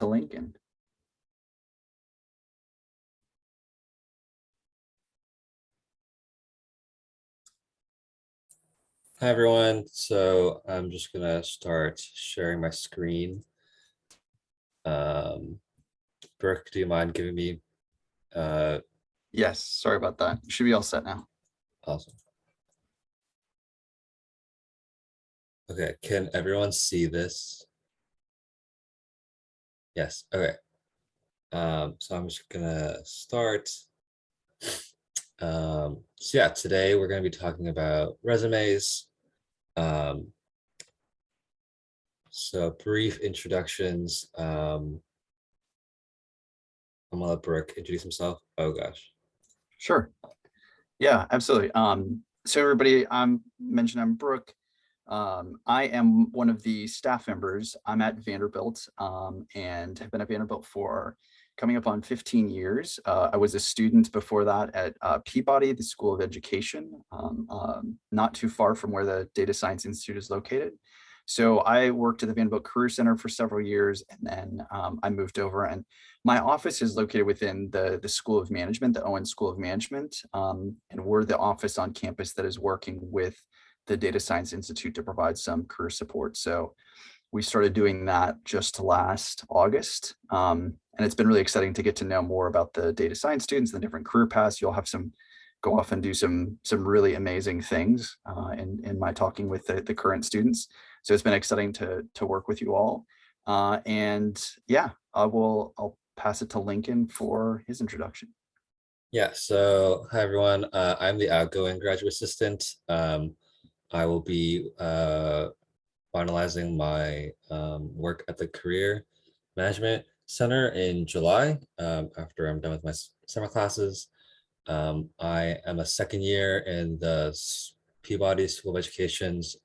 to Lincoln. Hi, everyone. So I'm just going to start sharing my screen. Brooke, do you mind giving me? Yes, sorry about that. You should be all set now. Awesome. Okay, can everyone see this? Yes, okay. So I'm just going to start. So yeah, today we're going to be talking about resumes. So brief introductions. I'm gonna let Brooke introduce himself. Oh gosh. Sure. Yeah, absolutely. So everybody, I'm Brooke. I am one of the staff members. I'm at Vanderbilt and have been at Vanderbilt for coming up on 15 years. I was a student before that at Peabody, the School of Education, not too far from where the Data Science Institute is located. So I worked at the Vanderbilt Career Center for several years, and then I moved over, and my office is located within the School of Management, the Owen School of Management, and we're the office on campus that is working with the Data Science Institute to provide some career support. So we started doing that just last August, and it's been really exciting to get to know more about the data science students, the different career paths. You'll have some go off and do some really amazing things in my talking with the current students. So it's been exciting to work with you all. And yeah, I'll pass it to Lincoln for his introduction. Yeah, so hi everyone. I'm the outgoing graduate assistant. I will be finalizing my work at the Career Management Center in July after I'm done with my summer classes. I am a second year in the Peabody School of Education's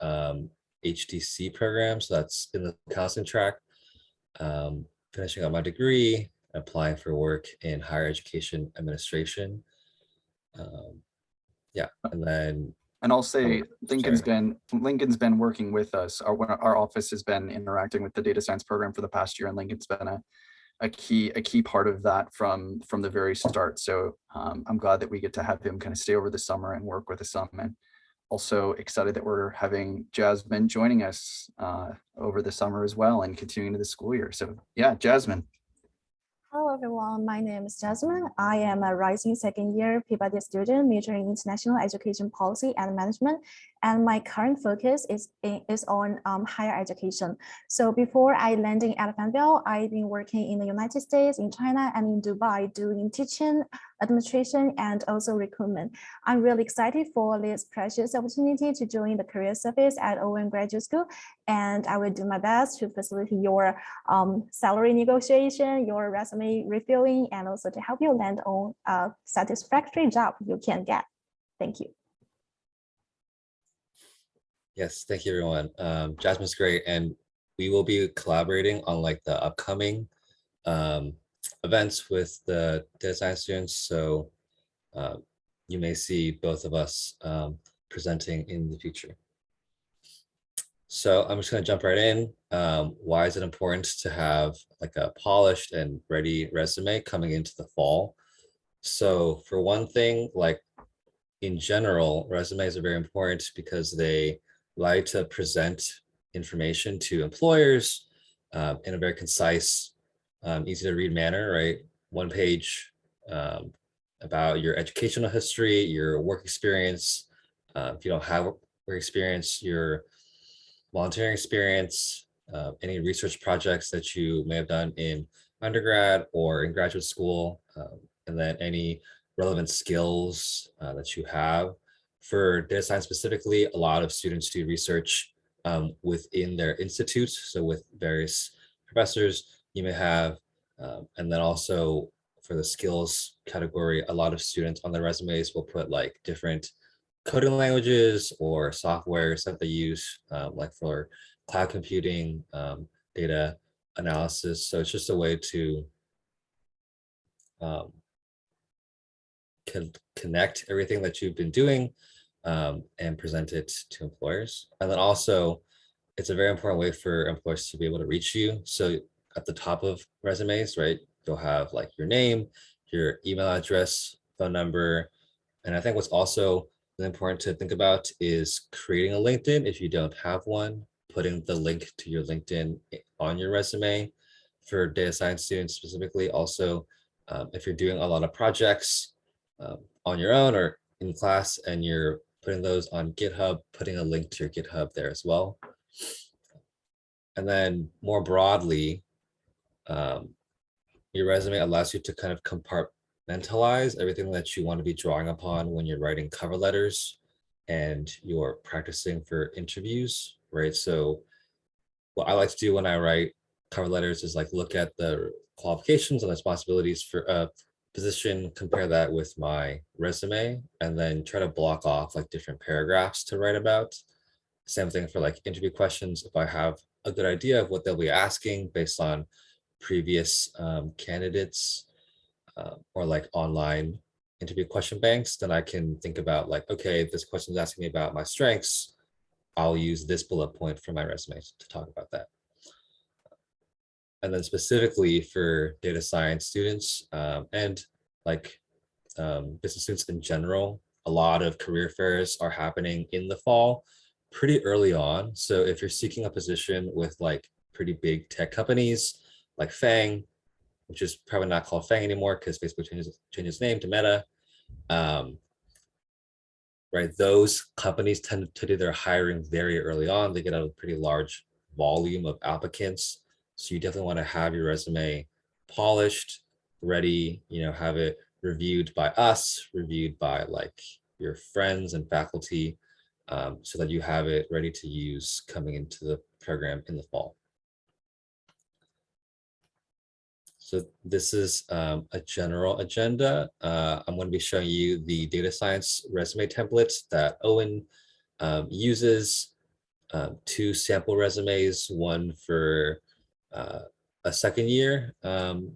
HDC program, so that's in the counseling track. Finishing up my degree, applying for work in higher education administration. Yeah, and then and I'll say Lincoln's been working with us. Our office has been interacting with the data science program for the past year, and Lincoln's been a key part of that from the very start. So I'm glad that we get to have him kind of stay over the summer and work with us some. And also excited that we're having Jasmine joining us over the summer as well and continuing to the school year. So yeah, Jasmine. Hello everyone, my name is Jasmine. I am a rising second year Peabody student majoring in international education policy and management. And my current focus is on higher education. So before I landing at Vanderbilt, I've been working in the United States, in China, and in Dubai doing teaching, administration, and also recruitment. I'm really excited for this precious opportunity to join the career service at Owen Graduate School. And I will do my best to facilitate your salary negotiation, your resume reviewing, and also to help you land on a satisfactory job you can get. Thank you. yes, thank you everyone. Jasmine's great, and we will be collaborating on like the upcoming events with the data science students. So you may see both of us presenting in the future. So I'm just going to jump right in. Why is it important to have like a polished and ready resume coming into the fall? So for one thing, like in general, resumes are very important because they like to present information to employers in a very concise, easy to read manner, right? One page about your educational history, your work experience. If you don't have work experience, your volunteering experience, any research projects that you may have done in undergrad or in graduate school, and then any relevant skills that you have. For data science specifically, a lot of students do research within their institutes, so with various professors you may have, and then also for the skills category, a lot of students on their resumes will put like different coding languages or softwares that they use, like for cloud computing, data analysis. So it's just a way to connect everything that you've been doing and present it to employers. And then also, it's a very important way for employers to be able to reach you. So at the top of resumes, right? You'll have like your name, your email address, phone number. And I think what's also really important to think about is creating a LinkedIn if you don't have one, putting the link to your LinkedIn on your resume for data science students specifically. Also, if you're doing a lot of projects on your own or in class and you're putting those on GitHub, putting a link to your GitHub there as well. And then more broadly, your resume allows you to kind of compartmentalize everything that you want to be drawing upon when you're writing cover letters and you're practicing for interviews, right? So what I like to do when I write cover letters is like look at the qualifications and responsibilities for a position, compare that with my resume, and then try to block off like different paragraphs to write about. Same thing for like interview questions. If I have a good idea of what they'll be asking based on previous candidates or like online interview question banks, then I can think about like, okay, this question is asking me about my strengths. I'll use this bullet point for my resume to talk about that. And then specifically for data science students and like business students in general, a lot of career fairs are happening in the fall pretty early on. So if you're seeking a position with like pretty big tech companies like Fang, which is probably not called Fang anymore because Facebook changes its name to Meta, right? Those companies tend to do their hiring very early on. They get a pretty large volume of applicants. So you definitely want to have your resume polished, ready, have it reviewed by us, reviewed by like your friends and faculty, so that you have it ready to use coming into the program in the fall. So this is a general agenda. I'm going to be showing you the data science resume templates that Owen uses, 2 sample resumes, one for a second year.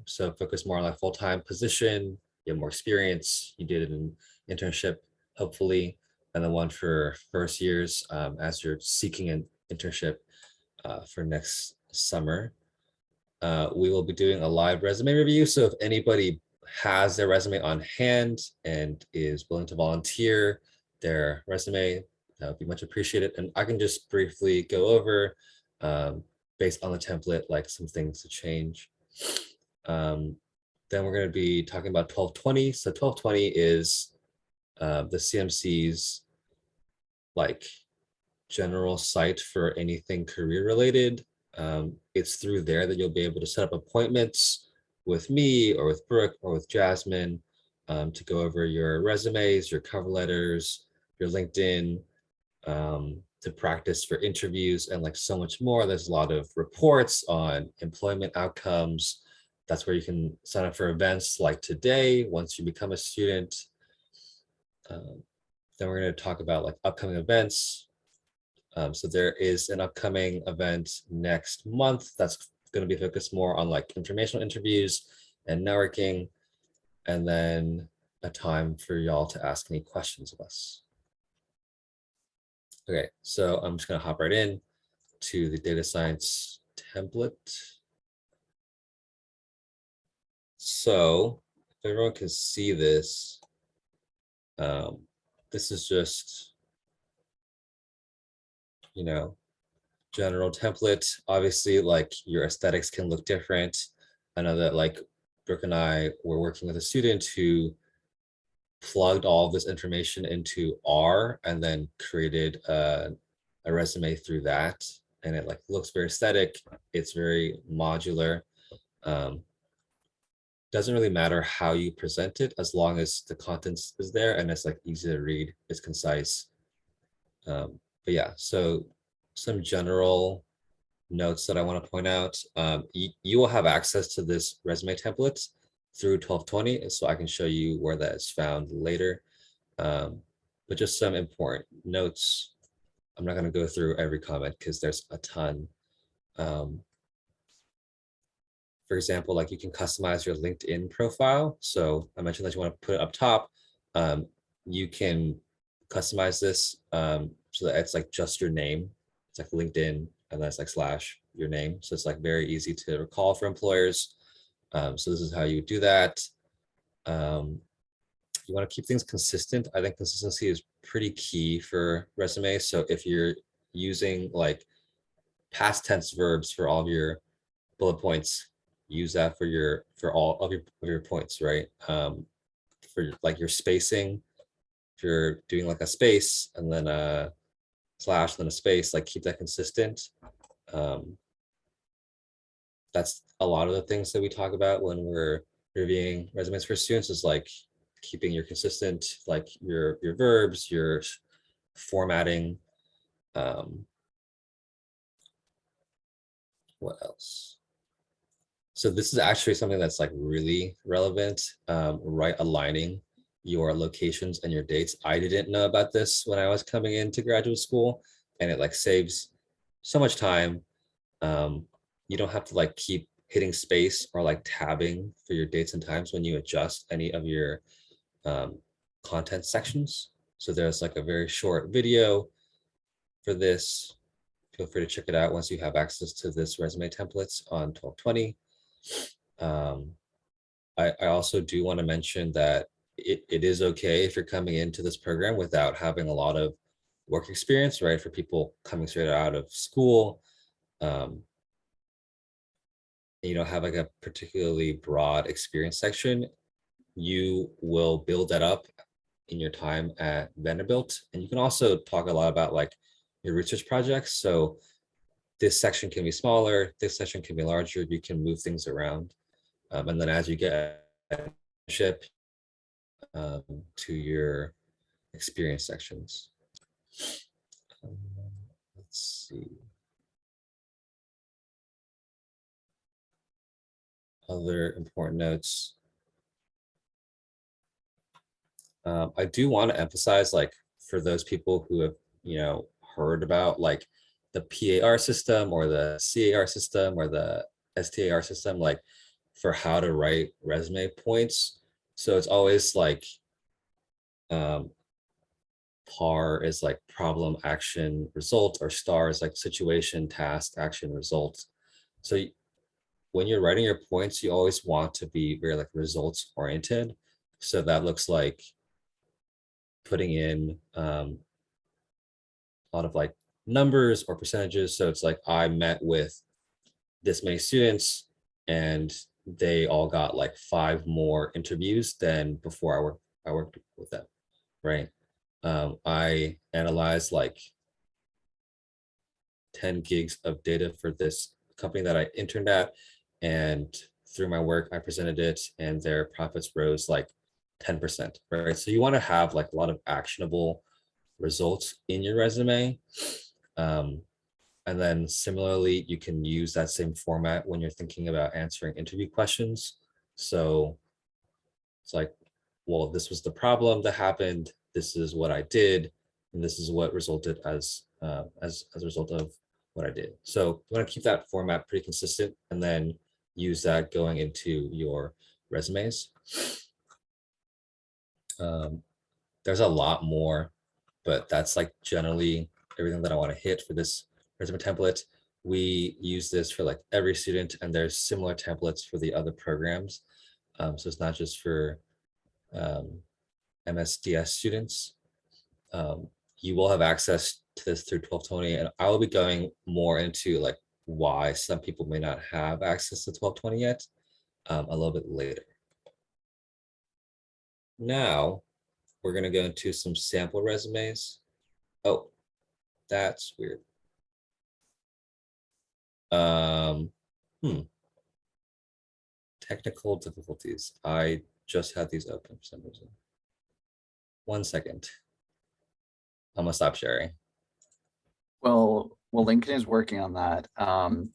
So focus more on like full-time position, you have more experience, you did an internship, hopefully, and then one for first years as you're seeking an internship for next summer. We will be doing a live resume review. So if anybody has their resume on hand and is willing to volunteer their resume, that would be much appreciated. And I can just briefly go over based on the template, like some things to change. Then we're going to be talking about 1220. So 1220 is the CMC's like general site for anything career related. It's through there that you'll be able to set up appointments with me or with Brooke or with Jasmine to go over your resumes, your cover letters, your LinkedIn, to practice for interviews and like so much more. There's a lot of reports on employment outcomes. That's where you can sign up for events like today once you become a student. Then we're going to talk about like upcoming events. So there is an upcoming event next month that's going to be focused more on like informational interviews and networking, and then a time for y'all to ask any questions of us. Okay, so I'm just going to hop right in to the data science template. So if everyone can see this, this is just, general template. Obviously, like your aesthetics can look different. I know that like Brooke and I were working with a student who plugged all of this information into R and then created a resume through that. And it like looks very aesthetic. It's very modular. Doesn't really matter how you present it as long as the contents is there and it's like easy to read, it's concise. But yeah, so some general notes that I want to point out. You will have access to this resume template through 1220, so I can show you where that is found later. But just some important notes. I'm not going to go through every comment because there's a ton. For example, like you can customize your LinkedIn profile. So I mentioned that you want to put it up top. You can customize this so that it's like just your name. It's like LinkedIn and that's like / your name. So it's like very easy to recall for employers. So this is how you do that. You want to keep things consistent. I think consistency is pretty key for resumes. So if you're using like past tense verbs for all of your bullet points, use that for all of your points, right? For like your spacing, if you're doing like a space and then a slash, then a space, like keep that consistent. That's a lot of the things that we talk about when we're reviewing resumes for students, is like keeping your consistent, like your verbs, your formatting. What else? So this is actually something that's like really relevant, right? Aligning your locations and your dates. I didn't know about this when I was coming into graduate school, and it like saves so much time. You don't have to like keep hitting space or like tabbing for your dates and times when you adjust any of your content sections. So there's like a very short video for this. Feel free to check it out once you have access to this resume templates on 1220. I also do want to mention that it is okay if you're coming into this program without having a lot of work experience, right? For people coming straight out of school, you don't have like a particularly broad experience section, you will build that up in your time at Vanderbilt. And you can also talk a lot about like your research projects. So this section can be smaller, this section can be larger, you can move things around. And then as you get ship to your experience sections. Let's see. Other important notes. I do want to emphasize, like, for those people who have, heard about like the PAR system or the CAR system or the STAR system, like for how to write resume points. So it's always like PAR is like problem, action, result, or STAR is like situation, task, action, result. So when you're writing your points, you always want to be very like results oriented. So that looks like putting in a lot of like numbers or percentages. So it's like I met with this many students and they all got like 5 more interviews than before I worked with them, right? I analyzed like 10 gigs of data for this company that I interned at, and through my work, I presented it and their profits rose like 10%, right? So you want to have like a lot of actionable results in your resume. And then similarly, you can use that same format when you're thinking about answering interview questions. So it's like, well, this was the problem that happened. This is what I did, and this is what resulted as a result of what I did. So you want to keep that format pretty consistent, and then use that going into your resumes. There's a lot more, but that's like generally everything that I want to hit for this resume template. We use this for like every student, and there's similar templates for the other programs. So it's not just for MSDS students. You will have access to this through 1220, and I will be going more into like why some people may not have access to 1220 yet a little bit later. Now we're going to go into some sample resumes. Oh, that's weird. Technical difficulties. I just had these open for some reason. 1 second. I'm gonna stop sharing. Well, Lincoln is working on that. I'm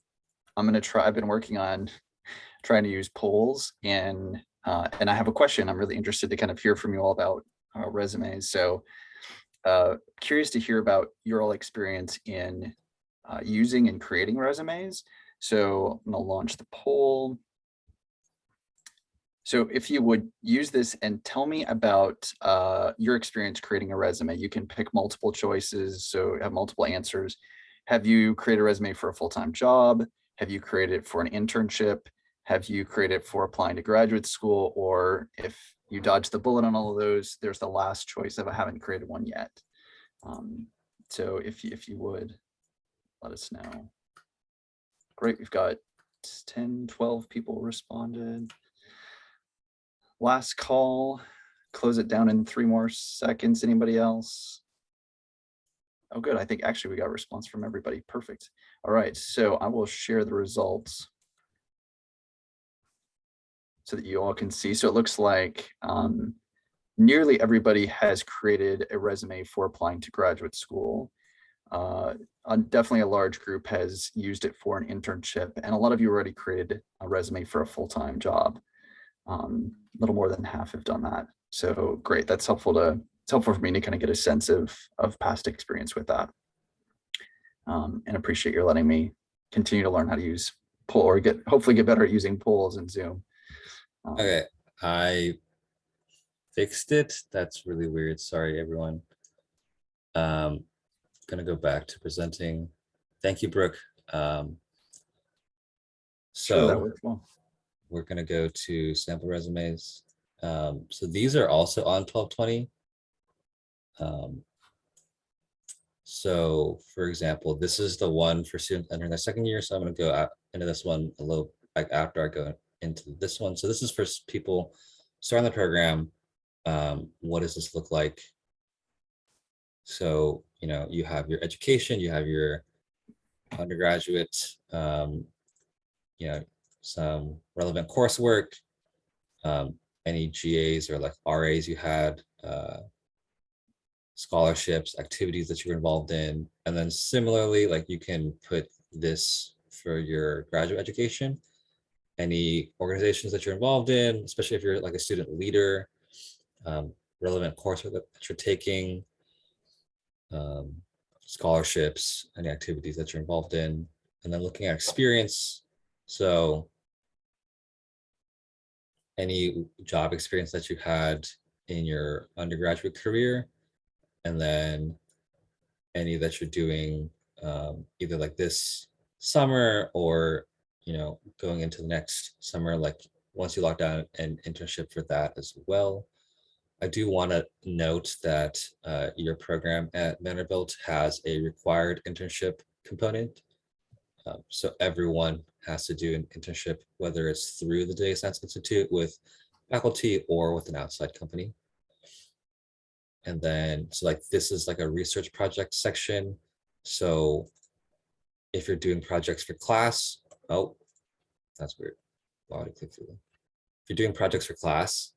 gonna try. I've been working on trying to use polls, and I have a question. I'm really interested to kind of hear from you all about resumes. So curious to hear about your all experience in using and creating resumes. So I'm gonna launch the poll. So if you would use this and tell me about your experience creating a resume. You can pick multiple choices, so have multiple answers. have you created a resume for a full-time job? Have you created it for an internship? Have you created it for applying to graduate school? Or if you dodge the bullet on all of those, there's the last choice of I haven't created one yet. So if you would, let us know. Great, we've got 10, 12 people responded. Last call, close it down in 3 more seconds. Anybody else? Oh, good. I think actually we got a response from everybody. Perfect. All right, so I will share the results so that you all can see. So it looks like nearly everybody has created a resume for applying to graduate school. Definitely a large group has used it for an internship, and a lot of you already created a resume for a full-time job. A little more than half have done that. So great. That's helpful it's helpful for me to kind of get a sense of past experience with that. And appreciate your letting me continue to learn how to use poll, or hopefully get better at using polls in Zoom. Okay, I fixed it. That's really weird. Sorry, everyone. Gonna go back to presenting. Thank you, Brooke. Sure, that So works well. we're gonna go to sample resumes. So these are also on 1220. So for example, this is the one for students entering their second year. So I'm gonna go out into this one a little like after I go into this one. So this is for people starting the program. What does this look like? So, you know, you have your education, you have your undergraduate, you know, some relevant coursework, any GAs or like RAs you had, scholarships, activities that you were involved in. And then similarly, like you can put this for your graduate education, any organizations that you're involved in, especially if you're like a student leader, relevant coursework that you're taking, scholarships, any activities that you're involved in, and then looking at experience. So any job experience that you had in your undergraduate career, and then any that you're doing either like this summer or, you know, going into the next summer, like once you lock down an internship for that as well. I do want to note that your program at Vanderbilt has a required internship component. So everyone has to do an internship, whether it's through the Data Science Institute with faculty or with an outside company. And then, so like this is like a research project section. So if you're doing projects for class, oh, that's weird. Why would I click through them? If you're doing projects for class,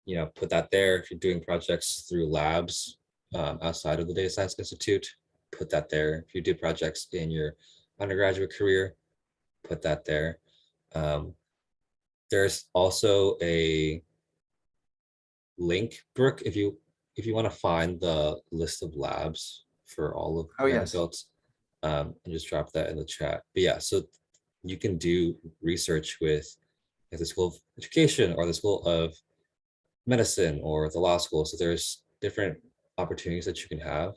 you know, put that there. If you're doing projects through labs outside of the Data Science Institute, put that there. If you do projects in your undergraduate career, put that there. There's also a link, Brooke, if you want to find the list of labs for all of Vanderbilt, and just drop that in the chat. But yeah, so you can do research with like the School of Education or the School of Medicine or the law school. So there's different opportunities that you can have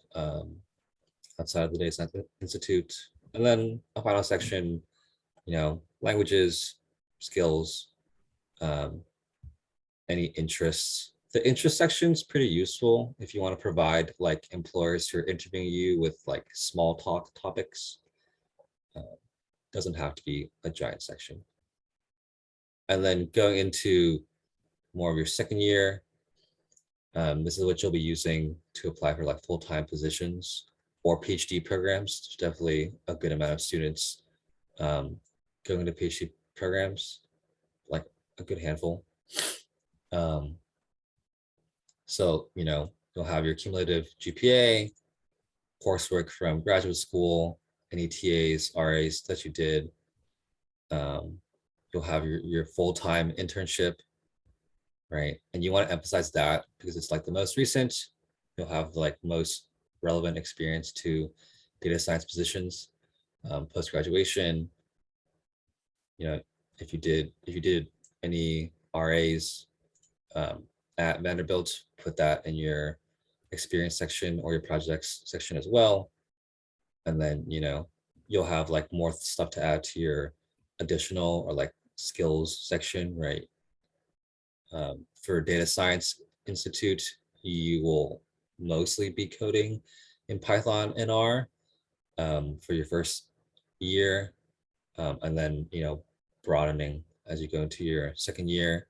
outside of the Data Science Institute. And then a final section, you know, languages, skills, any interests. The interest section is pretty useful if you want to provide like employers who are interviewing you with like small talk topics. Doesn't have to be a giant section. And then going into more of your second year, this is what you'll be using to apply for like full-time positions or PhD programs. There's definitely a good amount of students going into PhD programs, like a good handful. So, you know, you'll have your cumulative GPA, coursework from graduate school, any TAs, RAs that you did. You'll have your full-time internship, right? And you want to emphasize that because it's like the most recent. You'll have like most relevant experience to data science positions, post-graduation. You know, if you did any RAs at Vanderbilt, put that in your experience section or your projects section as well. And then, you'll have like more stuff to add to your additional or like skills section, right? For Data Science Institute, you will mostly be coding in Python and R for your first year, and then broadening as you go into your second year.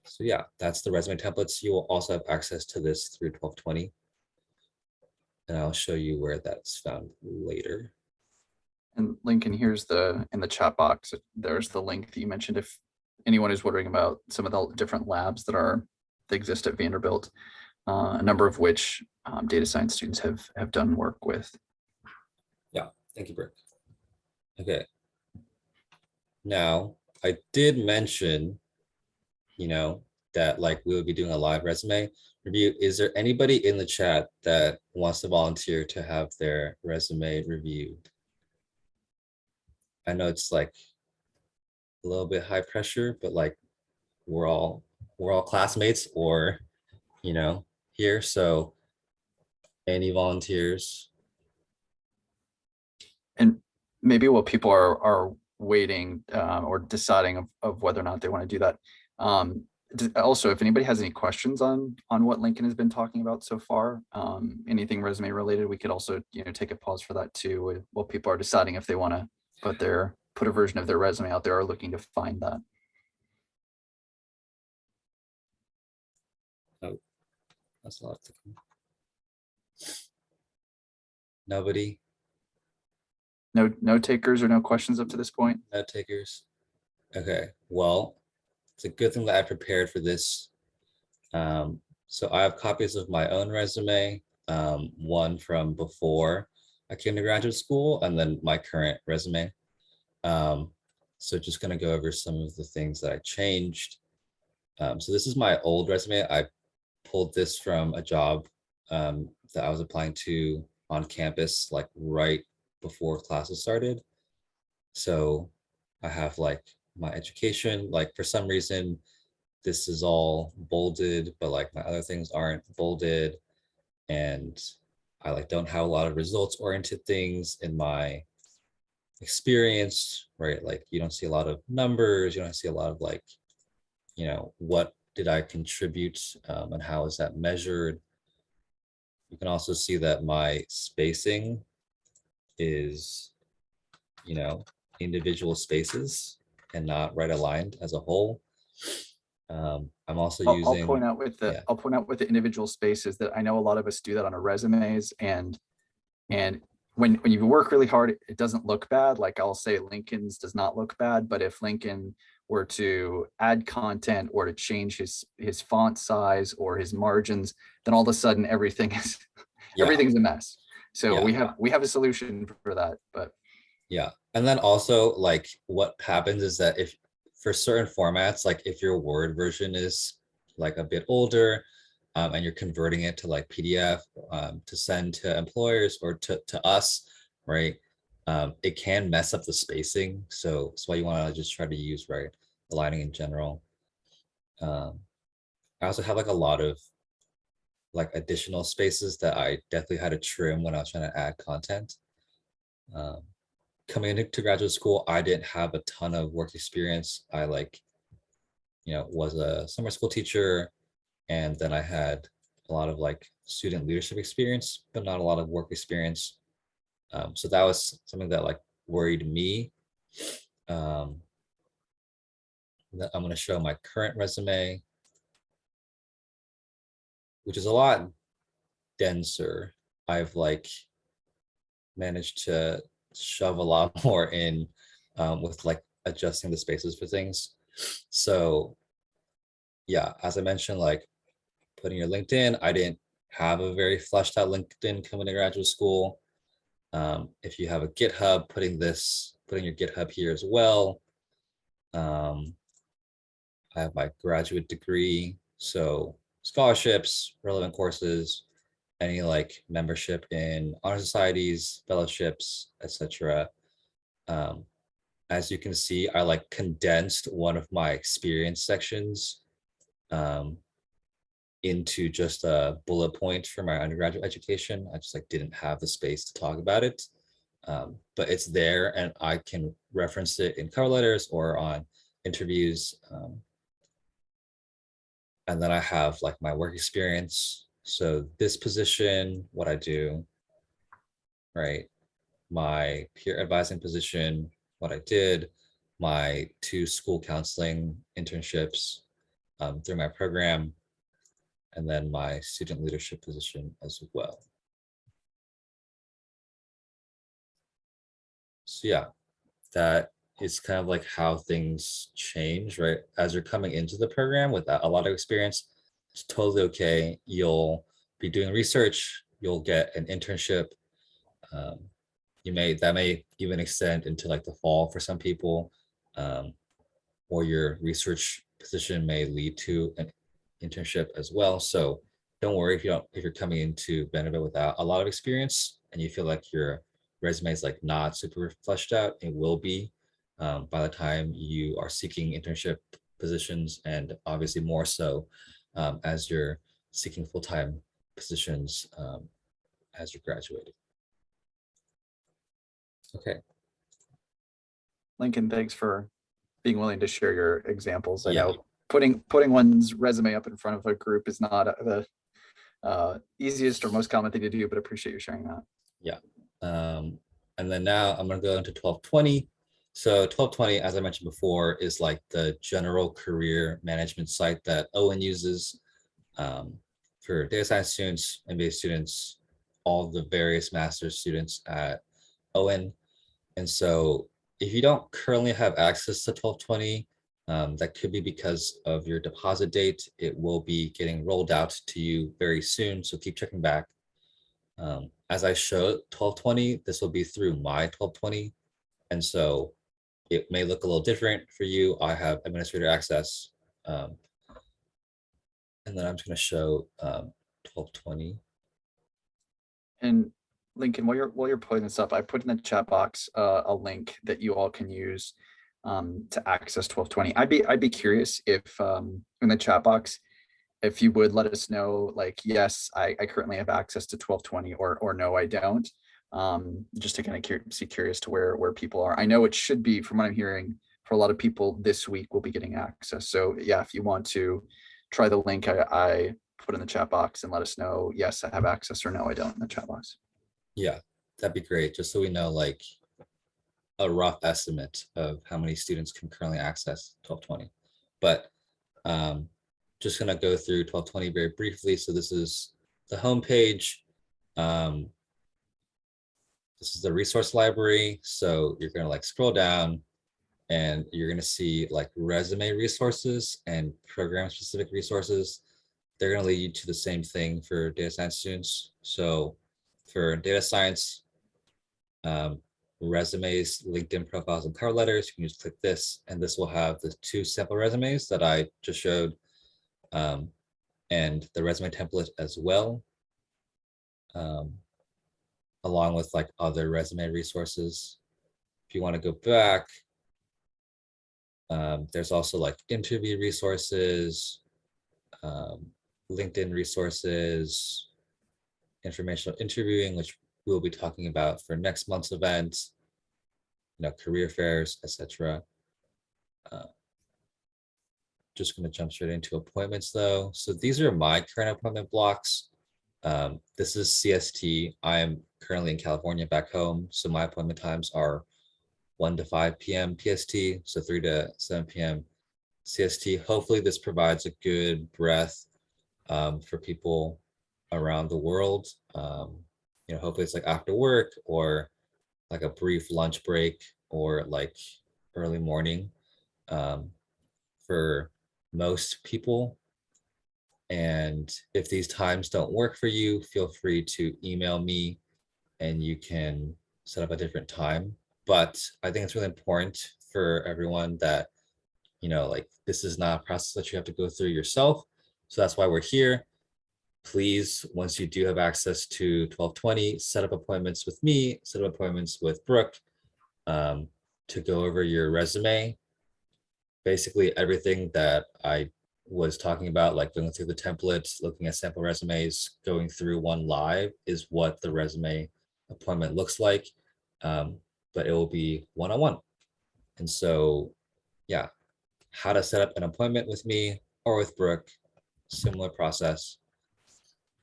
So yeah, that's the resume templates. You will also have access to this through 1220, and I'll show you where that's found later. And Lincoln, here's in the chat box, there's the link that you mentioned. If anyone is wondering about some of the different labs that exist at Vanderbilt, a number of which data science students have done work with. Yeah, thank you, Brick. Okay. Now, I did mention, that like we would be doing a live resume review. Is there anybody in the chat that wants to volunteer to have their resume reviewed? I know it's like a little bit high pressure, but like we're all classmates or here. So any volunteers? And maybe while people are waiting or deciding of whether or not they want to do that. Also, if anybody has any questions on what Lincoln has been talking about so far, anything resume related, we could also take a pause for that too, while people are deciding if they want to put a version of their resume out there or looking to find that. Oh, that's a lot. Nobody. No takers or no questions up to this point? No takers. Okay, well, it's a good thing that I prepared for this. So I have copies of my own resume, one from before I came to graduate school, and then my current resume. So just gonna go over some of the things that I changed. So this is my old resume. I pulled this from a job that I was applying to on campus, like right before classes started. So I have like my education, like for some reason, this is all bolded, but like my other things aren't bolded. And I like don't have a lot of results oriented things in my experience, right? Like you don't see a lot of numbers, you don't see a lot of like, what did I contribute and how is that measured? You can also see that my spacing is, individual spaces and not right aligned as a whole. I'm also using. I'll point out with the individual spaces that I know a lot of us do that on our resumes, and when you work really hard, it doesn't look bad. Like I'll say Lincoln's does not look bad, but if Lincoln were to add content or to change his font size or his margins, then all of a sudden everything's a mess. So we have a solution for that, but yeah. And then also like what happens is that if for certain formats, like if your Word version is like a bit older and you're converting it to like PDF to send to employers or to us, right? It can mess up the spacing. So that's why you want to just try to use aligning in general. I also have like a lot of like additional spaces that I definitely had to trim when I was trying to add content. Coming into graduate school, I didn't have a ton of work experience. I was a summer school teacher, and then I had a lot of like student leadership experience, but not a lot of work experience. So that was something that like worried me. I'm going to show my current resume, which is a lot denser. I've like managed to shove a lot more in with like adjusting the spaces for things. So yeah, as I mentioned, like putting your LinkedIn, I didn't have a very fleshed out LinkedIn coming to graduate school. If you have a GitHub, putting your GitHub here as well. I have my graduate degree, so scholarships, relevant courses, any like membership in honor societies, fellowships, etc. As you can see, I like condensed one of my experience sections into just a bullet point for my undergraduate education. I just like didn't have the space to talk about it. But it's there and I can reference it in cover letters or on interviews. And then I have like my work experience. So this position, what I do, right? My peer advising position, what I did, my 2 school counseling internships through my program, and then my student leadership position as well. So yeah, that is kind of like how things change, right? As you're coming into the program with a lot of experience, it's totally okay. You'll be doing research, you'll get an internship. That may even extend into like the fall for some people, or your research position may lead to an internship as well. So don't worry if you're coming into Vanderbilt without a lot of experience and you feel like your resume is like not super fleshed out. It will be by the time you are seeking internship positions, and obviously more so as you're seeking full-time positions as you're graduating. Okay. Lincoln, thanks for being willing to share your examples. I Yeah. know putting one's resume up in front of a group is not the easiest or most common thing to do, but appreciate you sharing that. Yeah. And then now I'm going to go into 1220. So 1220, as I mentioned before, is like the general career management site that Owen uses for data science students, MBA students, all the various master's students at Owen. And so if you don't currently have access to 1220, that could be because of your deposit date. It will be getting rolled out to you very soon, so keep checking back. As I showed 1220, this will be through my 1220. And so it may look a little different for you. I have administrator access. And then I'm just going to show 1220. And Lincoln, while you're pulling this up, I put in the chat box a link that you all can use to access 1220. I'd be curious if in the chat box, if you would let us know, like, yes, I currently have access to 1220, or no, I don't. Just to kind of see curious to where people are. I know it should be, from what I'm hearing, for a lot of people this week will be getting access. So yeah, if you want to try the link I put in the chat box and let us know, yes, I have access, or no, I don't, in the chat box. Yeah, that'd be great. Just so we know like a rough estimate of how many students can currently access 1220. But just gonna go through 1220 very briefly. So this is the homepage. This is the resource library. So you're gonna like scroll down and you're gonna see like resume resources and program specific resources. They're gonna lead you to the same thing for data science students. So for data science, resumes, LinkedIn profiles, and cover letters, you can just click this, and this will have the 2 sample resumes that I just showed, and the resume template as well, along with like other resume resources. If you want to go back, there's also like interview resources, LinkedIn resources, informational interviewing, which we'll be talking about for next month's event, career fairs, etc. Just going to jump straight into appointments though. So these are my current appointment blocks. This is CST. I am currently in California back home. So my appointment times are 1 to 5 p.m. PST, so 3 to 7 p.m. CST. Hopefully this provides a good breadth for people around the world. Hopefully it's like after work or like a brief lunch break or like early morning for most people. And if these times don't work for you, feel free to email me and you can set up a different time. But I think it's really important for everyone that, like this is not a process that you have to go through yourself. So that's why we're here. Please, once you do have access to 1220, set up appointments with me, set up appointments with Brooke to go over your resume. Basically everything that I was talking about, like going through the templates, looking at sample resumes, going through one live is what the resume appointment looks like. But it will be one-on-one. And so, yeah, how to set up an appointment with me or with Brooke, similar process.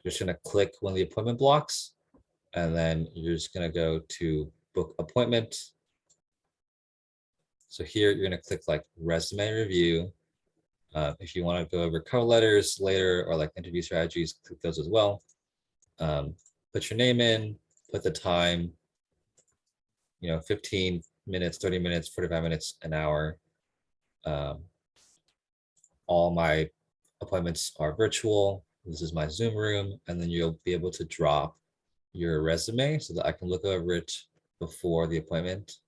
You're just gonna click one of the appointment blocks, and then you're just gonna go to book appointment. So here you're gonna click like resume review. If you want to go over cover letters later or like interview strategies, click those as well. Put your name in, put the time, 15 minutes, 30 minutes, 45 minutes, an hour. All my appointments are virtual. This is my Zoom room, and then you'll be able to drop your resume so that I can look over it before the appointment.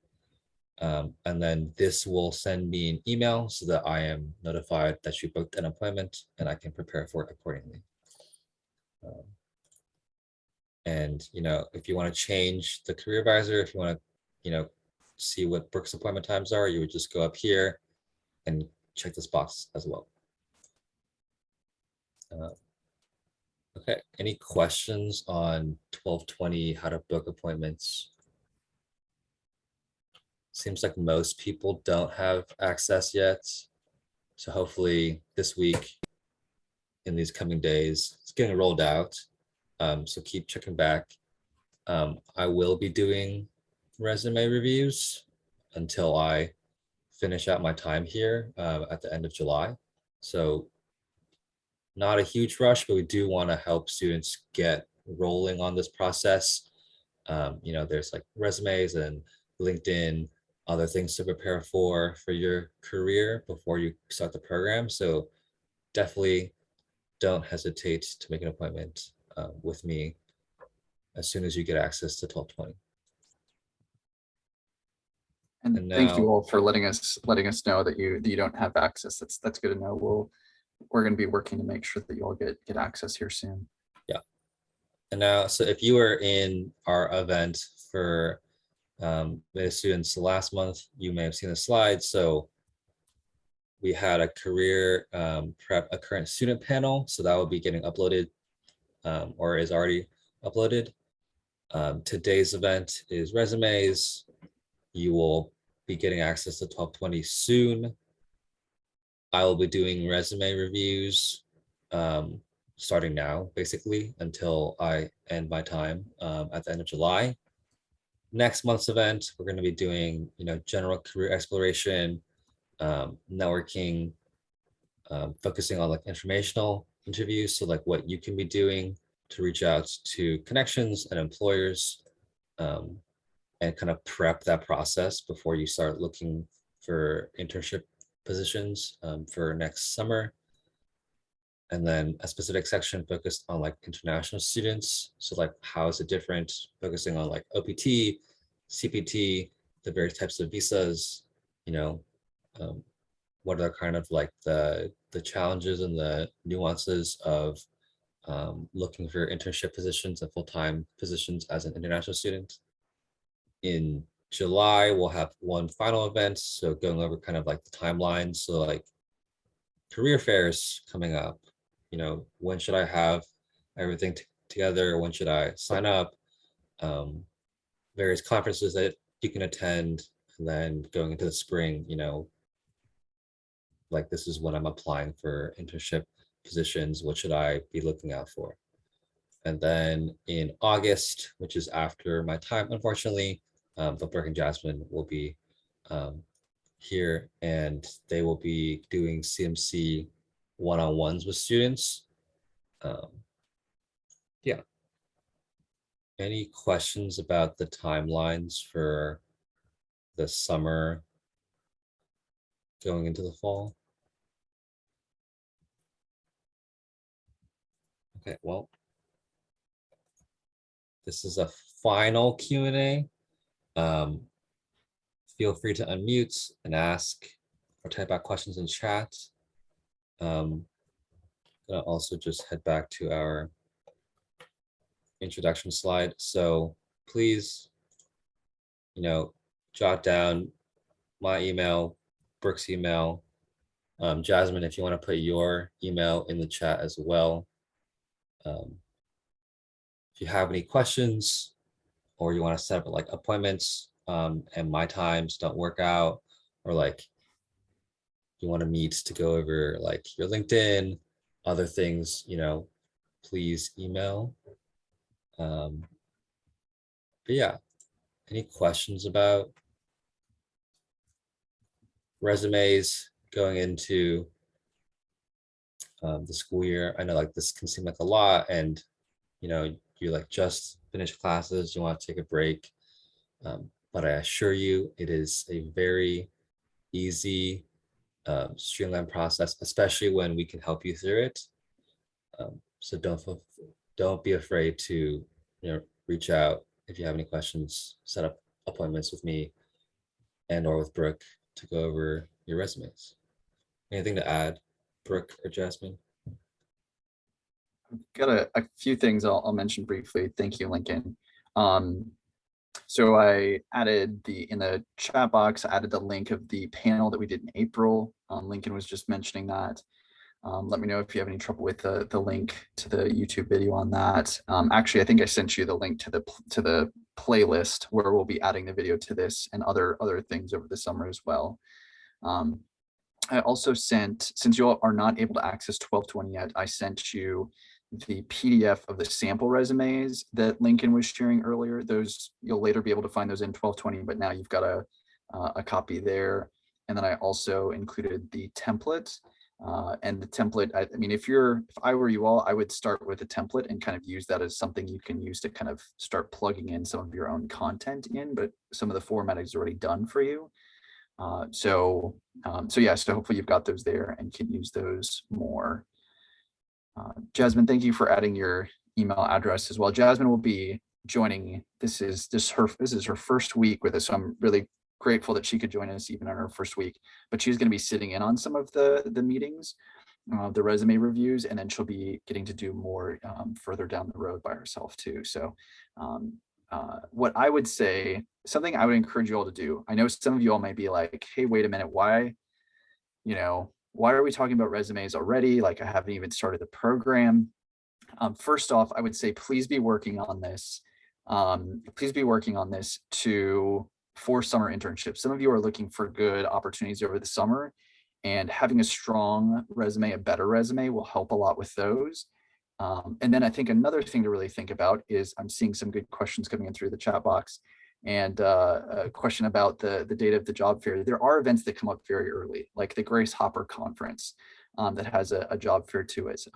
And then this will send me an email so that I am notified that you booked an appointment and I can prepare for it accordingly. And if you want to change the career advisor, if you want to, see what Brooke's appointment times are, you would just go up here and check this box as well. Okay, any questions on 1220, how to book appointments? Seems like most people don't have access yet. So hopefully this week, in these coming days, it's getting rolled out. So keep checking back. I will be doing resume reviews until I finish out my time here at the end of July. So not a huge rush, but we do want to help students get rolling on this process. There's like resumes and LinkedIn, other things to prepare for your career before you start the program. So definitely don't hesitate to make an appointment with me as soon as you get access to 1220. And thank you all for letting us know that you don't have access. That's good to know. We're going to be working to make sure that you all get access here soon. Yeah. And now, so if you were in our event for beta students last month, you may have seen the slides. So we had a career prep, a current student panel. So that will be getting uploaded or is already uploaded. Today's event is resumes. You will be getting access to 1220 soon. I will be doing resume reviews starting now, basically, until I end my time at the end of July. Next month's event, we're going to be doing, general career exploration, networking, focusing on like informational interviews. So like what you can be doing to reach out to connections and employers and kind of prep that process before you start looking for internship positions for next summer. And then a specific section focused on like international students. So like, how is it different? Focusing on like OPT, CPT, the various types of visas, what are kind of like the challenges and the nuances of looking for internship positions and full-time positions as an international student. In July, we'll have one final event. So going over kind of like the timeline. So like career fairs coming up, when should I have everything together? When should I sign up? Various conferences that you can attend, and then going into the spring, like this is when I'm applying for internship positions. What should I be looking out for? And then in August, which is after my time, unfortunately, but Brooke and Jasmine will be here, and they will be doing CMC one-on-ones with students. Yeah. Any questions about the timelines for the summer going into the fall? Okay, well, this is a final Q&A. Feel free to unmute and ask or type out questions in chat. Gonna also just head back to our introduction slide. So please, jot down my email, Brooke's email, Jasmine, if you want to put your email in the chat as well. If you have any questions or you want to set up like appointments and my times don't work out, or like you want to meet to go over like your LinkedIn, other things, please email. But yeah, any questions about resumes going into the school year? I know like this can seem like a lot, and you like just finished classes, you want to take a break. But I assure you, it is a very easy, streamlined process, especially when we can help you through it. So don't be afraid to reach out if you have any questions, set up appointments with me and or with Brooke to go over your resumes. Anything to add, Brooke or Jasmine? Got a few things I'll mention briefly. Thank you, Lincoln. So I added in the chat box, I added the link of the panel that we did in April. Lincoln was just mentioning that. Let me know if you have any trouble with the link to the YouTube video on that. Actually, I think I sent you the link to the playlist where we'll be adding the video to this and other things over the summer as well. I also sent, since you all are not able to access 1220 yet, I sent you the PDF of the sample resumes that Lincoln was sharing earlier. Those you'll later be able to find those in 1220, but now you've got a copy there. And then I also included the template. And the template, I mean, if I were you all, I would start with a template and kind of use that as something you can use to kind of start plugging in some of your own content in, but some of the formatting is already done for you. So yeah, so hopefully you've got those there and can use those more. Jasmine, thank you for adding your email address as well. Jasmine will be joining. This is her first week with us, so I'm really grateful that she could join us even on her first week. But she's going to be sitting in on some of the meetings, the resume reviews, and then she'll be getting to do more further down the road by herself too. So what I would say, something I would encourage you all to do. I know some of you all might be like, "Hey, wait a minute, why are we talking about resumes already? Like, I haven't even started the program." First off, I would say, please be working on this. Please be working on this for summer internships. Some of you are looking for good opportunities over the summer, and having a strong resume, a better resume, will help a lot with those. And then I think another thing to really think about is, I'm seeing some good questions coming in through the chat box, and a question about the date of the job fair. There are events that come up very early, like the Grace Hopper Conference that has a job fair to it.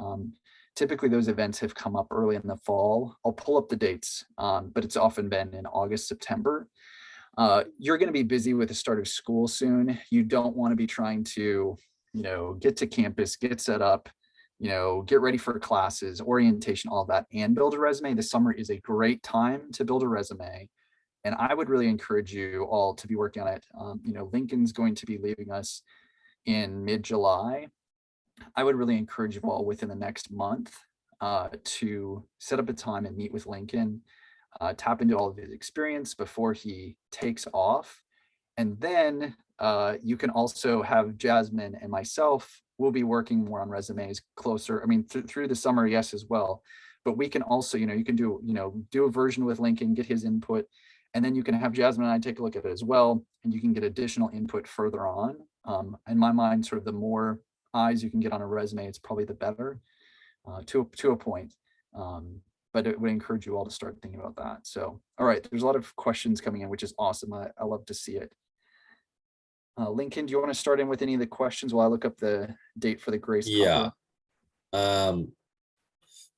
Typically those events have come up early in the fall. I'll pull up the dates, but it's often been in August, September. You're going to be busy with the start of school soon. You don't want to be trying to, get to campus, get set up, get ready for classes, orientation, all of that, and build a resume. The summer is a great time to build a resume. And I would really encourage you all to be working on it. Lincoln's going to be leaving us in mid-July. I would really encourage you all within the next month to set up a time and meet with Lincoln, tap into all of his experience before he takes off. And then you can also have Jasmine and myself, we'll be working more on resumes closer. I mean, through the summer, yes, as well. But we can also, you can do a version with Lincoln, get his input, and then you can have Jasmine and I take a look at it as well, and you can get additional input further on. In my mind, sort of the more eyes you can get on a resume, it's probably the better to a point. But it would encourage you all to start thinking about that. So, all right, there's a lot of questions coming in, which is awesome. I love to see it. Lincoln, do you want to start in with any of the questions while I look up the date for the Grace Yeah. Hopper?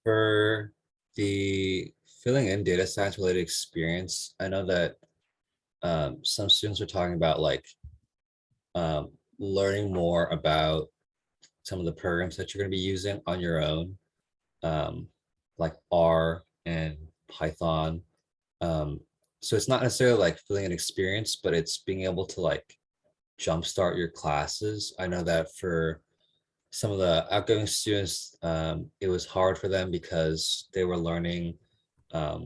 For the filling in data science related experience, I know that some students are talking about like learning more about some of the programs that you're going to be using on your own, like R and Python. So it's not necessarily like filling an experience, but it's being able to like jumpstart your classes. I know that for some of the outgoing students, it was hard for them because they were learning a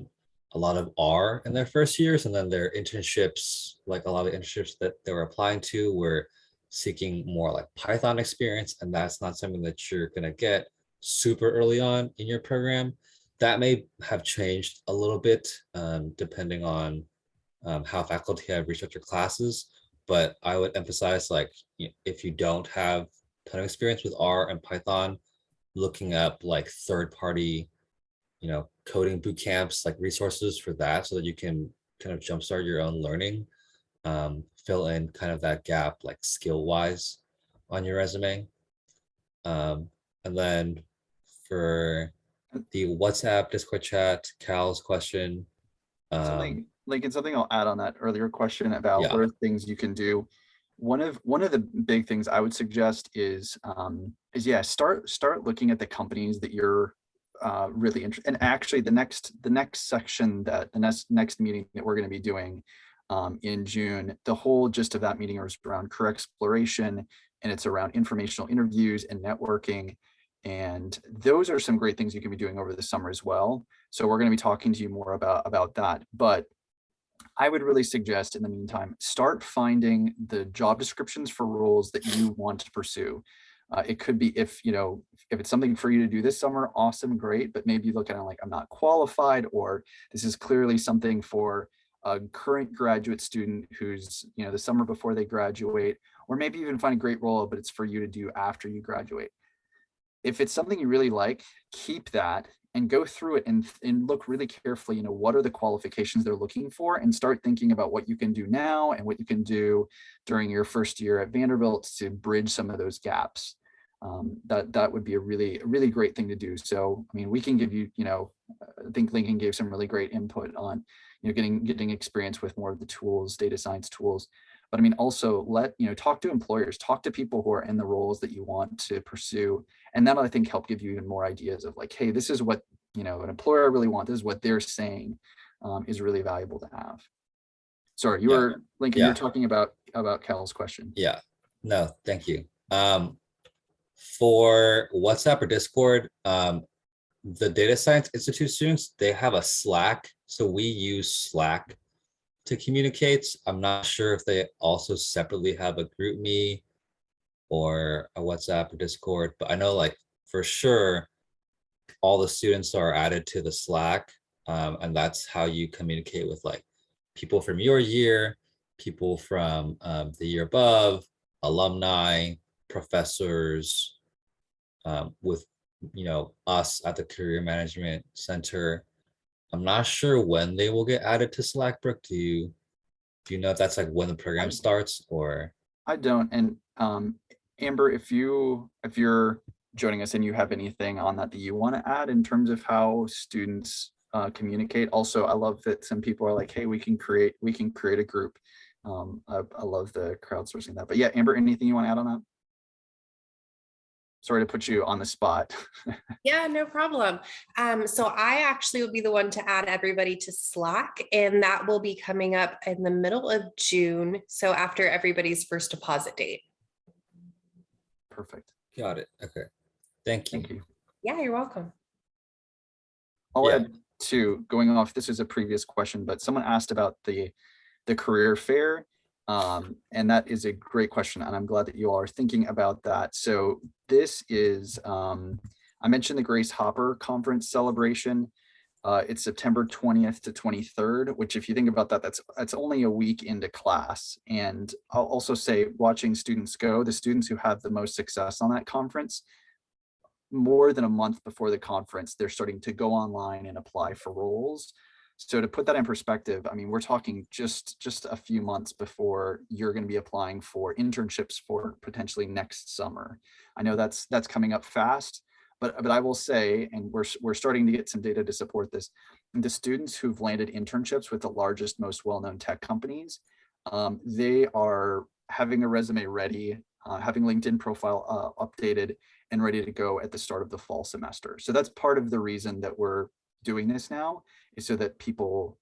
lot of R in their first years, and then their internships, like a lot of internships that they were applying to, were seeking more like Python experience, and that's not something that you're going to get super early on in your program. That may have changed a little bit depending on how faculty have researcher classes, but I would emphasize like if you don't have a ton of experience with R and Python, looking up like third-party, coding boot camps, like resources for that, so that you can kind of jumpstart your own learning, fill in kind of that gap like skill-wise on your resume. And then for the WhatsApp, Discord chat, Cal's question. Something Lincoln, something I'll add on that earlier question about what are things you can do. One of the big things I would suggest is yeah, start looking at the companies that you're really interested. And actually, the next section, that the next meeting that we're going to be doing in June, the whole gist of that meeting is around career exploration, and it's around informational interviews and networking. And those are some great things you can be doing over the summer as well. So we're going to be talking to you more about that. But I would really suggest in the meantime, start finding the job descriptions for roles that you want to pursue. It could be if it's something for you to do this summer, awesome, great. But maybe you look at it like, I'm not qualified, or this is clearly something for a current graduate student who's, the summer before they graduate, or maybe even find a great role, but it's for you to do after you graduate. If it's something you really like, keep that and go through it and look really carefully, what are the qualifications they're looking for, and start thinking about what you can do now and what you can do during your first year at Vanderbilt to bridge some of those gaps. That would be a really great thing to do. So, I mean, we can give you, I think Lincoln gave some really great input on, getting experience with more of the tools, data science tools. But I mean, also talk to employers, talk to people who are in the roles that you want to pursue. And that'll, I think, help give you even more ideas of like, hey, this is what, an employer really wants. This is what they're saying is really valuable to have. Sorry, you were, Lincoln, you're talking about Cal's question. Yeah, no, thank you. For WhatsApp or Discord, the Data Science Institute students, they have a Slack. So we use Slack to communicate. I'm not sure if they also separately have a GroupMe or a WhatsApp or Discord, but I know like for sure all the students are added to the Slack, and that's how you communicate with like people from your year, people from the year above, alumni, professors, with us at the Career Management Center. I'm not sure when they will get added to Slack. Brooke, do you know if that's like when the program starts, or? I don't. And Amber, if you're joining us and you have anything on that you want to add in terms of how students communicate. Also, I love that some people are like, hey, we can create a group. I love the crowdsourcing that. But yeah, Amber, anything you want to add on that? Sorry to put you on the spot. Yeah, no problem. So I actually will be the one to add everybody to Slack, and that will be coming up in the middle of June. So after everybody's first deposit date. Perfect. Got it. Okay. Thank you. Thank you. Yeah, you're welcome. I'll add to, going off, this is a previous question, but someone asked about the career fair. And that is a great question, and I'm glad that you all are thinking about that. So this is, I mentioned the Grace Hopper Conference celebration. It's September 20th to 23rd, which if you think about that, that's only a week into class. And I'll also say, watching students go, the students who have the most success on that conference, more than a month before the conference, they're starting to go online and apply for roles. So to put that in perspective, I mean, we're talking just a few months before you're going to be applying for internships for potentially next summer. I know that's coming up fast, but I will say, and we're starting to get some data to support this, the students who've landed internships with the largest, most well-known tech companies, they are having a resume ready, having LinkedIn profile updated and ready to go at the start of the fall semester. So that's part of the reason that we're doing this now, is so that people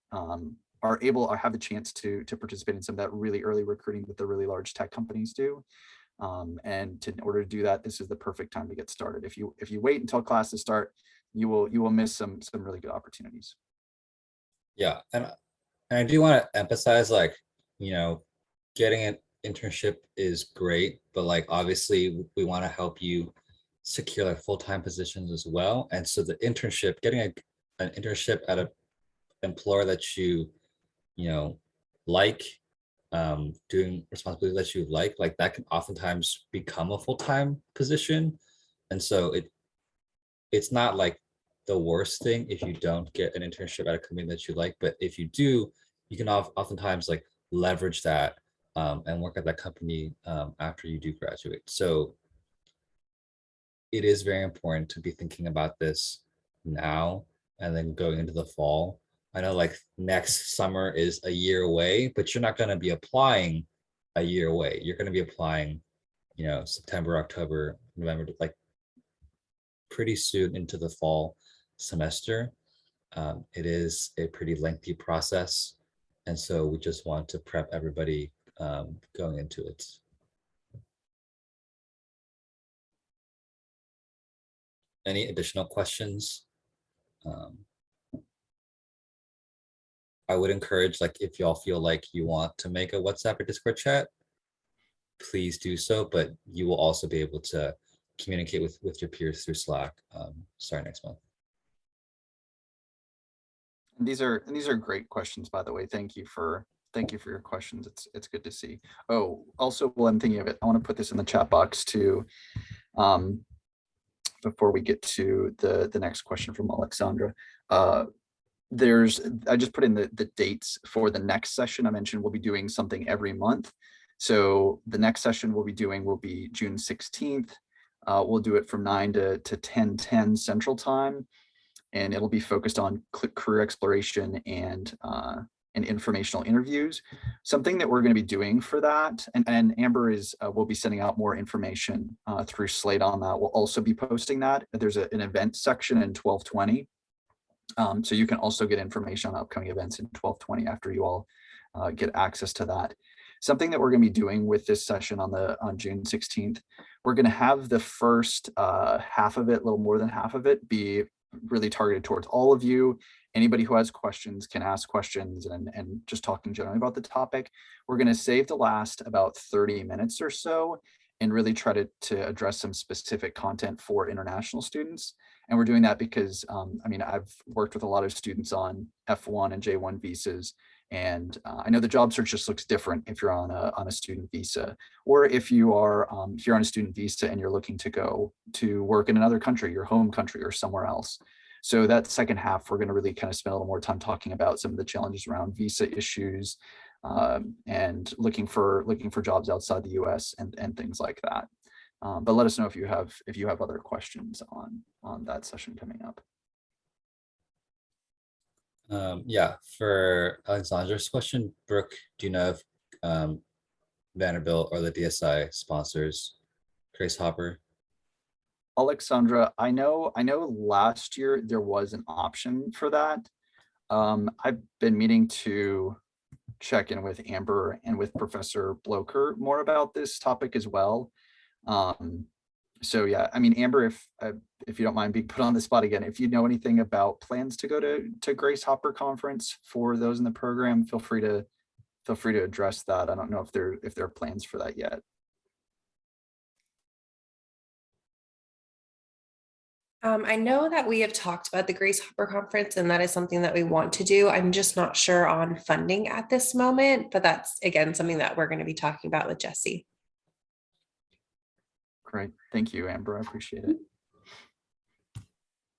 are able or have a chance to participate in some of that really early recruiting that the really large tech companies do. And in order to do that, this is the perfect time to get started. If you wait until classes start, you will miss some really good opportunities. Yeah, and I do want to emphasize, like, getting internship is great, but like obviously we want to help you secure like full-time positions as well. And so the internship, getting an internship at an employer that you know, like, doing responsibilities that you like that can oftentimes become a full-time position. And so it's not like the worst thing if you don't get an internship at a company that you like, but if you do, you can oftentimes like leverage that, and work at that company, after you do graduate. So it is very important to be thinking about this now and then going into the fall. I know like next summer is a year away, but you're not going to be applying a year away. You're going to be applying, September, October, November, like pretty soon into the fall semester. It is a pretty lengthy process. And so we just want to prep everybody, going into it. Any additional questions? I would encourage, like, if y'all feel like you want to make a WhatsApp or Discord chat, please do so, but you will also be able to communicate with your peers through Slack, starting next month. And these are great questions, by the way. Thank you for your questions. It's good to see. Oh, also, while I'm thinking of it, I want to put this in the chat box too, before we get to the next question from Alexandra. I just put in the dates for the next session. I mentioned we'll be doing something every month. So the next session we'll be doing will be June 16th. We'll do it from 9 to 10:10 Central Time, and it'll be focused on career exploration and informational interviews. Something that we're going to be doing for that, and Amber will be sending out more information through Slate on that. We'll also be posting that. There's an event section in 1220. So you can also get information on upcoming events in 1220 after you all get access to that. Something that we're going to be doing with this session on June 16th, we're going to have the first half of it, a little more than half of it, be really targeted towards all of you. Anybody who has questions can ask questions and just talking generally about the topic. We're going to save the last about 30 minutes or so and really try to address some specific content for international students. And we're doing that because, I've worked with a lot of students on F1 and J1 visas. And I know the job search just looks different if you're on a student visa, or if you are here on a student visa and you're looking to go to work in another country, your home country, or somewhere else. So that second half, we're going to really kind of spend a little more time talking about some of the challenges around visa issues, and looking for jobs outside the U.S. and things like that. But let us know if you have other questions on that session coming up. Yeah, for Alexandra's question, Brooke, do you know if Vanderbilt or the DSI sponsors Grace Hopper? Alexandra, I know last year there was an option for that. I've been meaning to check in with Amber and with Professor Blocher more about this topic as well. So yeah, Amber, if you don't mind being put on the spot again, if you know anything about plans to go to Grace Hopper conference for those in the program, feel free to address that. I don't know if there are plans for that yet. I know that we have talked about the Grace Hopper Conference, and that is something that we want to do. I'm just not sure on funding at this moment, but that's, again, something that we're going to be talking about with Jesse. Great. Thank you, Amber. I appreciate it.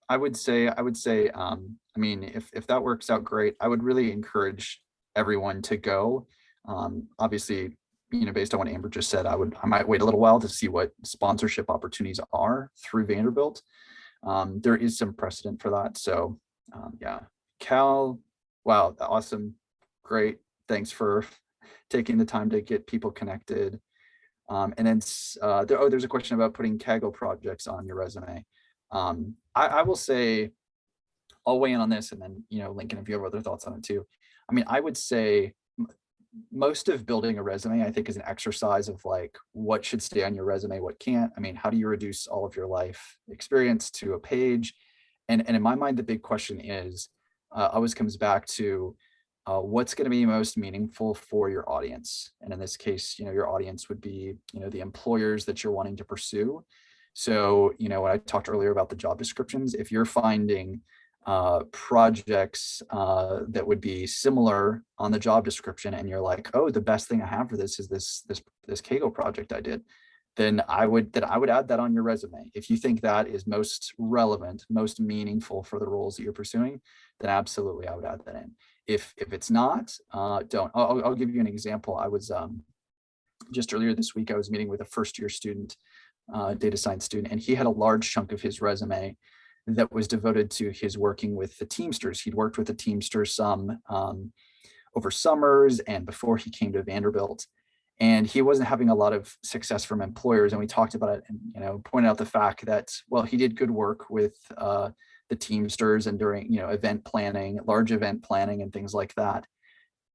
I would say, if that works out great, I would really encourage everyone to go. Obviously, based on what Amber just said, I might wait a little while to see what sponsorship opportunities are through Vanderbilt. There is some precedent for that. So yeah, Cal, wow, awesome. Great. Thanks for taking the time to get people connected. And then there's a question about putting Kaggle projects on your resume. I will say, I'll weigh in on this, and then, Lincoln, if you have other thoughts on it too. I would say most of building a resume, I think, is an exercise of like what should stay on your resume, what can't. How do you reduce all of your life experience to a page? And in my mind, the big question is, always comes back to, what's going to be most meaningful for your audience. And in this case, your audience would be, the employers that you're wanting to pursue. So, when I talked earlier about the job descriptions, if you're finding projects that would be similar on the job description, and you're like, oh, the best thing I have for this is this Kaggle project I did, then I would add that on your resume. If you think that is most relevant, most meaningful for the roles that you're pursuing, then absolutely I would add that in. If it's not, don't. I'll give you an example. I was just earlier this week, I was meeting with a first year student, data science student, and he had a large chunk of his resume that was devoted to his working with the Teamsters. He'd worked with the Teamsters some over summers and before he came to Vanderbilt. And he wasn't having a lot of success from employers. And we talked about it and, pointed out the fact that, well, he did good work with the Teamsters and during, event planning, large event planning and things like that.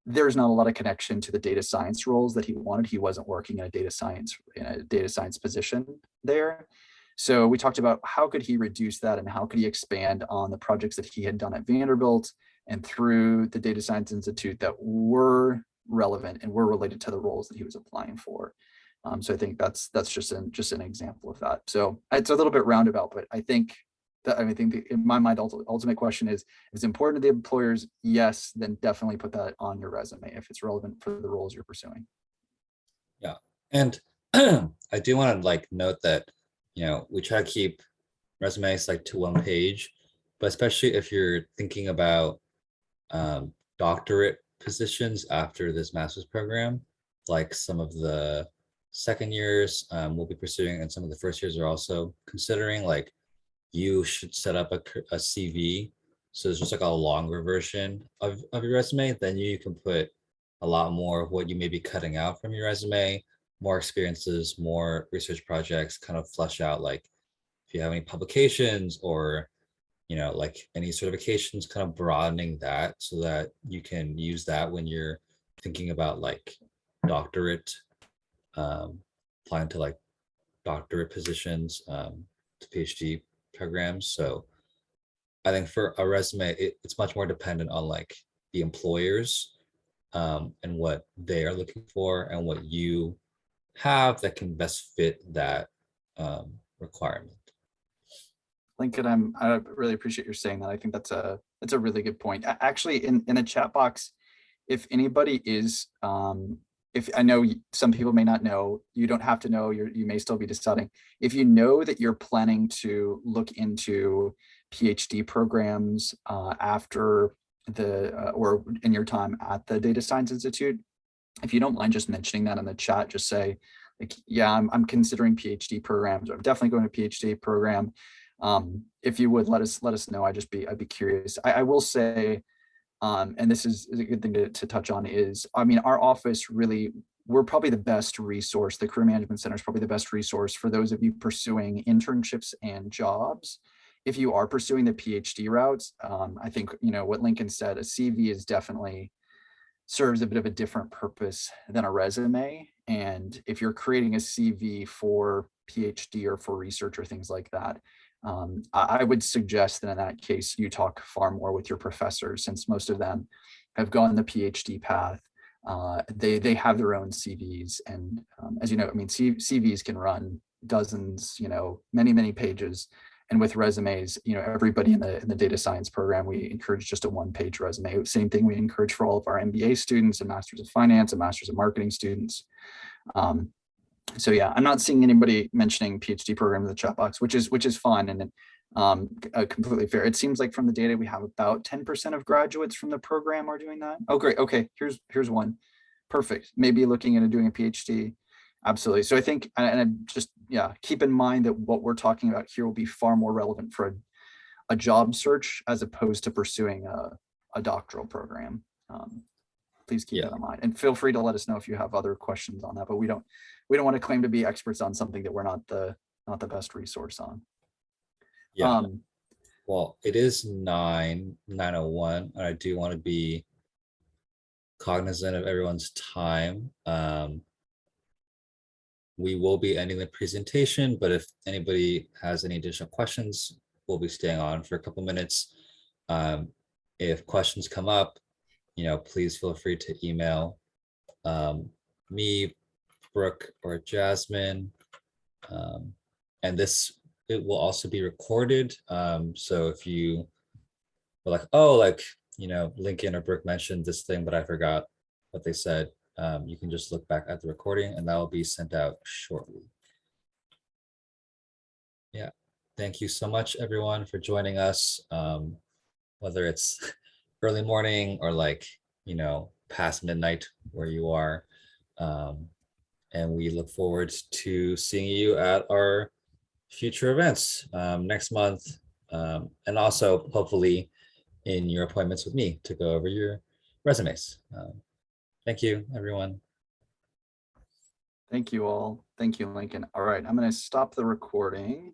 There's not a lot of connection to the data science roles that he wanted. He wasn't working in a data science position there. So we talked about how could he reduce that and how could he expand on the projects that he had done at Vanderbilt and through the Data Science Institute that were relevant and were related to the roles that he was applying for. So I think that's just an example of that. So it's a little bit roundabout, but I think in my mind, ultimate question is, if it's important to the employers, yes, then definitely put that on your resume if it's relevant for the roles you're pursuing. Yeah, and I do want to note that we try to keep resumes to one page, but especially if you're thinking about doctorate positions after this master's program, like some of the second years will be pursuing, and some of the first years are also considering, you should set up a CV. So it's just a longer version of your resume. Then you can put a lot more of what you may be cutting out from your resume, more experiences, more research projects, kind of flesh out if you have any publications or any certifications, kind of broadening that so that you can use that when you're thinking about doctorate, applying to doctorate positions, to PhD programs. So I think for a resume, it's much more dependent on the employers and what they are looking for and what you have that can best fit that requirement. Lincoln, I really appreciate your saying that. I think that's a really good point. Actually, in the chat box, if anybody is, if I know some people may not know, you don't have to know, you may still be deciding. If you know that you're planning to look into PhD programs after or in your time at the Data Science Institute, if you don't mind just mentioning that in the chat, just say yeah, I'm considering PhD programs, or I'm definitely going to a PhD program. If you would let us know, I'd be curious. I will say, and this is a good thing to touch on, is, our office really, we're probably the best resource. The Career Management Center is probably the best resource for those of you pursuing internships and jobs. If you are pursuing the PhD routes, I think, what Lincoln said, a CV is definitely serves a bit of a different purpose than a resume. And if you're creating a CV for PhD or for research or things like that, I would suggest that in that case, you talk far more with your professors, since most of them have gone the PhD path. They have their own CVs. And as you know, CVs can run dozens, many pages. And with resumes, everybody in the data science program, we encourage just a one-page resume. Same thing we encourage for all of our MBA students and Masters of Finance and Masters of Marketing students. So yeah, I'm not seeing anybody mentioning PhD program in the chat box, which is fine and completely fair. It seems like from the data, we have about 10% of graduates from the program are doing that. Oh, great. Okay, here's one. Perfect. Maybe looking into doing a PhD. Absolutely. So I think, and I just, keep in mind that what we're talking about here will be far more relevant for a job search as opposed to pursuing a doctoral program. Please keep that in mind, and feel free to let us know if you have other questions on that. But we don't want to claim to be experts on something that we're not the best resource on. Yeah. Well, it is 9:01, and I do want to be cognizant of everyone's time. We will be ending the presentation, but if anybody has any additional questions, we'll be staying on for a couple minutes. If questions come up, please feel free to email me, Brooke, or Jasmine. And it will also be recorded. So if you were like, oh, Lincoln or Brooke mentioned this thing, but I forgot what they said, you can just look back at the recording and that will be sent out shortly. Yeah, thank you so much, everyone, for joining us. Whether it's early morning or past midnight where you are. And we look forward to seeing you at our future events next month. And also hopefully in your appointments with me to go over your resumes. Thank you, everyone. Thank you all. Thank you, Lincoln. All right, I'm going to stop the recording.